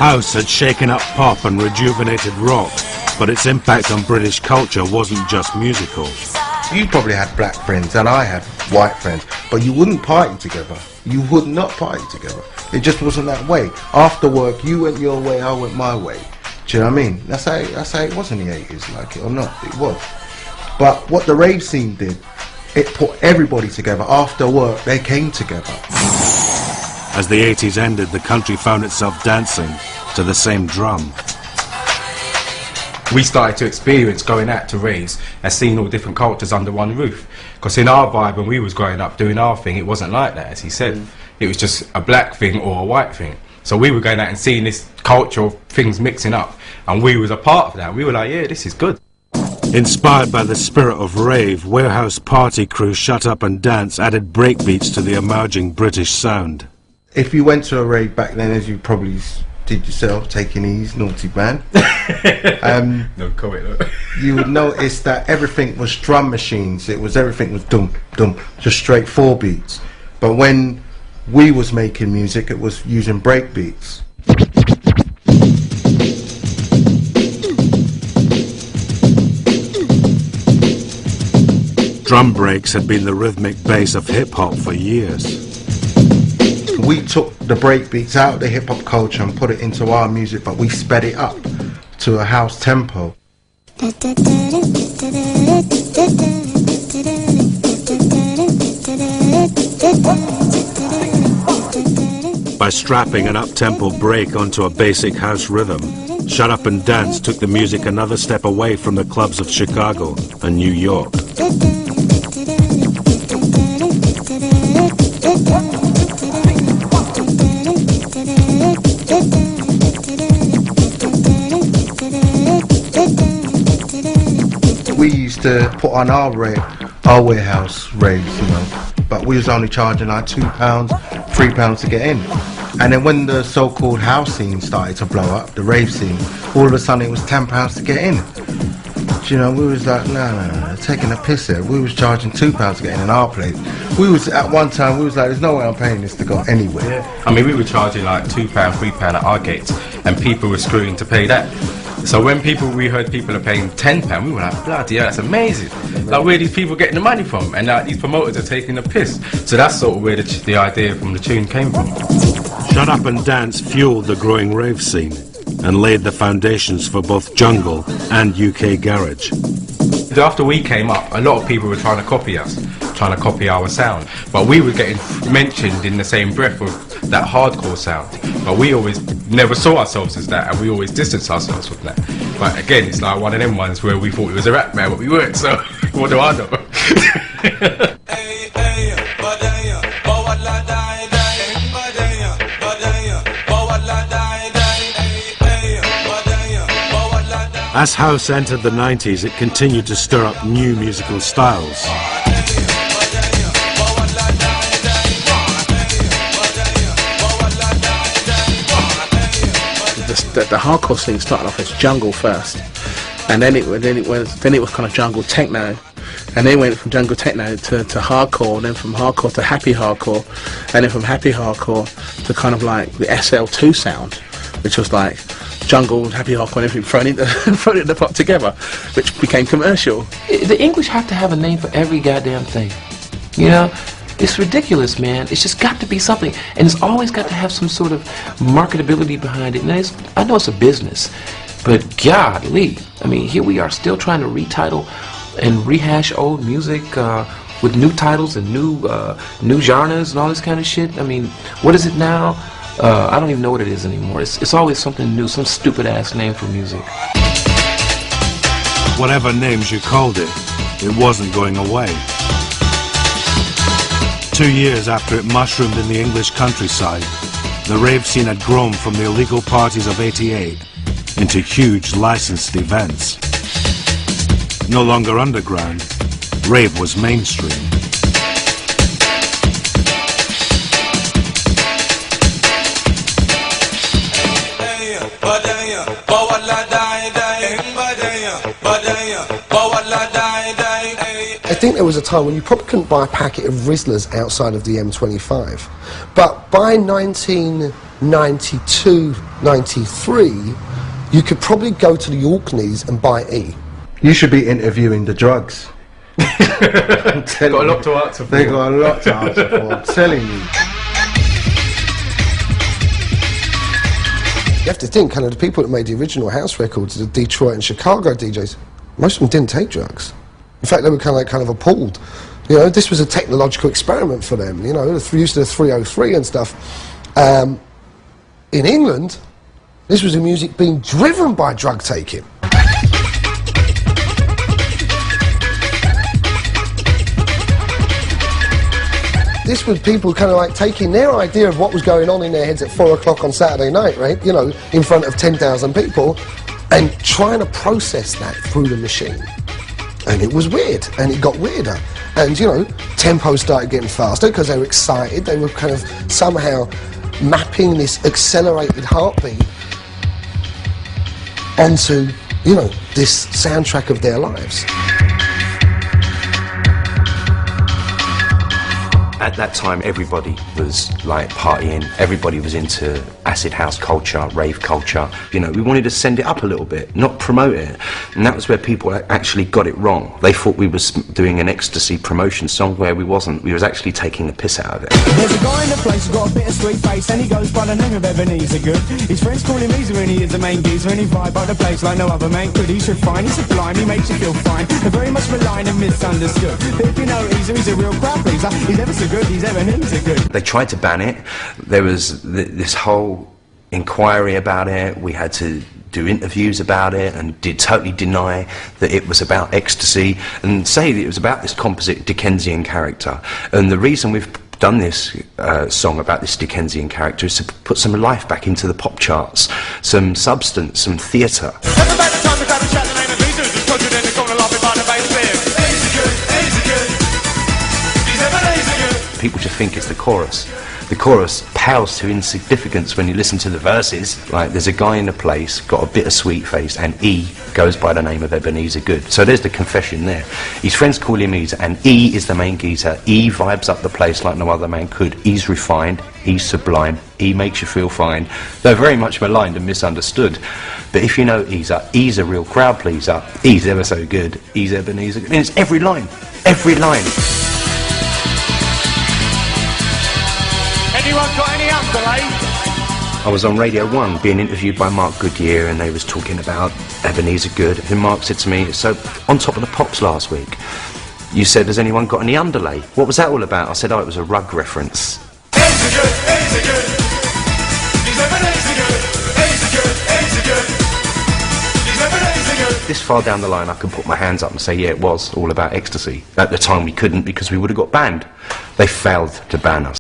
House had shaken up pop and rejuvenated rock, but its impact on British culture wasn't just musical. You probably had black friends and I had white friends, but you wouldn't party together. You would not party together. It just wasn't that way. After work, you went your way, I went my way. Do you know what I mean? That's how it was in the 80s, like it or not, it was. But what the rave scene did, it put everybody together. After work, they came together. As the 80s ended, the country found itself dancing to the same drum. We started to experience going out to raves and seeing all different cultures under one roof. Because in our vibe, when we was growing up doing our thing, it wasn't like that, as he said. It was just a black thing or a white thing. So we were going out and seeing this culture of things mixing up, and we was a part of that. We were like, yeah, this is good. Inspired by the spirit of rave, Warehouse party crew Shut Up and Dance added breakbeats to the emerging British sound. If you went to a rave back then, as you probably did yourself, taking ease, naughty band, no comment. you would notice that everything was drum machines. Everything was dum dum, just straight 4 beats. But when we was making music, it was using break beats. Drum breaks had been the rhythmic base of hip-hop for years. We took the break beats out of the hip-hop culture and put it into our music, but we sped it up to a house tempo. By strapping an up-tempo break onto a basic house rhythm, Shut Up and Dance took the music another step away from the clubs of Chicago and New York. We used to put on our warehouse raves, you know, but we was only charging like £2, £3 to get in. And then when the so-called house scene started to blow up, the rave scene, all of a sudden it was £10 to get in. Do you know, we was like, no, taking a piss here. We was charging £2 to get in our place. We was, at one time, we was like, there's no way I'm paying this to go anywhere. Yeah. I mean, we were charging like £2, £3 at our gates, and people were screwing to pay that. So when we heard people are paying £10, we were like, bloody hell, that's amazing. Like, where are these people getting the money from? And these promoters are taking the piss. So that's sort of where the idea from the tune came from. Shut Up and Dance fueled the growing rave scene and laid the foundations for both jungle and UK garage. After we came up, a lot of people were trying to copy us, trying to copy our sound. But we were getting mentioned in the same breath with that hardcore sound. But we always never saw ourselves as that, and we always distanced ourselves from that. But again, it's like one of them ones where we thought it was a rap man, but we weren't, so what do I know? As house entered the 90s, it continued to stir up new musical styles. The hardcore scene started off as jungle first, and then it was kind of jungle techno, and then went from jungle techno to hardcore, then from hardcore to happy hardcore, and then from happy hardcore to kind of like the SL2 sound, which was like jungle, happy hardcore, and everything thrown in the pot together, which became commercial. The English have to have a name for every goddamn thing, you know? It's ridiculous, man. It's just got to be something, and it's always got to have some sort of marketability behind it. And I know it's a business, but golly, I mean, here we are still trying to retitle and rehash old music with new titles and new genres and all this kind of shit. I mean, what is it now? I don't even know what it is anymore. It's always something new, some stupid ass name for music. Whatever names you called it, it wasn't going away. 2 years after it mushroomed in the English countryside, the rave scene had grown from the illegal parties of '88 into huge licensed events. No longer underground, rave was mainstream. I think there was a time when you probably couldn't buy a packet of Rizzlers outside of the M25, but by 19 92, 93, you could probably go to the Orkneys and buy E. You should be interviewing the drugs. I'm telling Got a you. lot to answer for. They got a lot to answer for, I'm telling you. You have to think, kind of the people that made the original house records, the Detroit and Chicago DJs, most of them didn't take drugs. In fact, they were kind of opalled. You know, this was a technological experiment for them. You know, the use of the 303 and stuff. In England, this was the music being driven by drug taking. This was people kind of like taking their idea of what was going on in their heads at 4 o'clock on Saturday night, right? You know, in front of 10,000 people, and trying to process that through the machine. And it was weird, and it got weirder. And, you know, tempo started getting faster because they were excited. They were kind of somehow mapping this accelerated heartbeat onto, you know, this soundtrack of their lives. At that time, everybody was like partying, everybody was into acid house culture, rave culture. You know, we wanted to send it up a little bit, not promote it. And that was where people actually got it wrong. They thought we was doing an ecstasy promotion song where we wasn't. We was actually taking the piss out of it. There's a guy in the place who's got a bit of sweet face and he goes by the name of Ebenezer Good. His friends call him Easy when he is the main geezer and he vibe by the place like no other man could. He's refined, he's sublime, he makes you feel fine. They're very much maligned and misunderstood. But if you know Easy, he's a real crowd pleaser. He's ever so good, he's Ebenezer Good. They tried to ban it. There was this whole inquiry about it. We had to do interviews about it and did totally deny that it was about ecstasy and say that it was about this composite Dickensian character. And the reason we've done this song about this Dickensian character is to put some life back into the pop charts, some substance, some theatre. People just think it's the chorus. The chorus pales to insignificance when you listen to the verses. Like, there's a guy in the place, got a bit of sweet face, and E goes by the name of Ebenezer Good. So there's the confession there. His friends call him Easer, and E is the main geezer. E vibes up the place like no other man could. E's refined, E's sublime, E makes you feel fine. They're very much maligned and misunderstood. But if you know Easer, E's a real crowd pleaser. E's ever so good. E's Ebenezer Good. And it's every line. Every line. Anyone got any underlay? I was on Radio 1 being interviewed by Mark Goodyear and they was talking about Ebenezer Good, and Mark said to me, so on Top of the Pops last week, you said, has anyone got any underlay? What was that all about? I said, oh, it was a rug reference. Easy good, easy good. He's Ebenezer Good, easy good, easy good. He's Ebenezer Good. This far down the line I can put my hands up and say, yeah, it was all about ecstasy. At the time we couldn't because we would have got banned. They failed to ban us.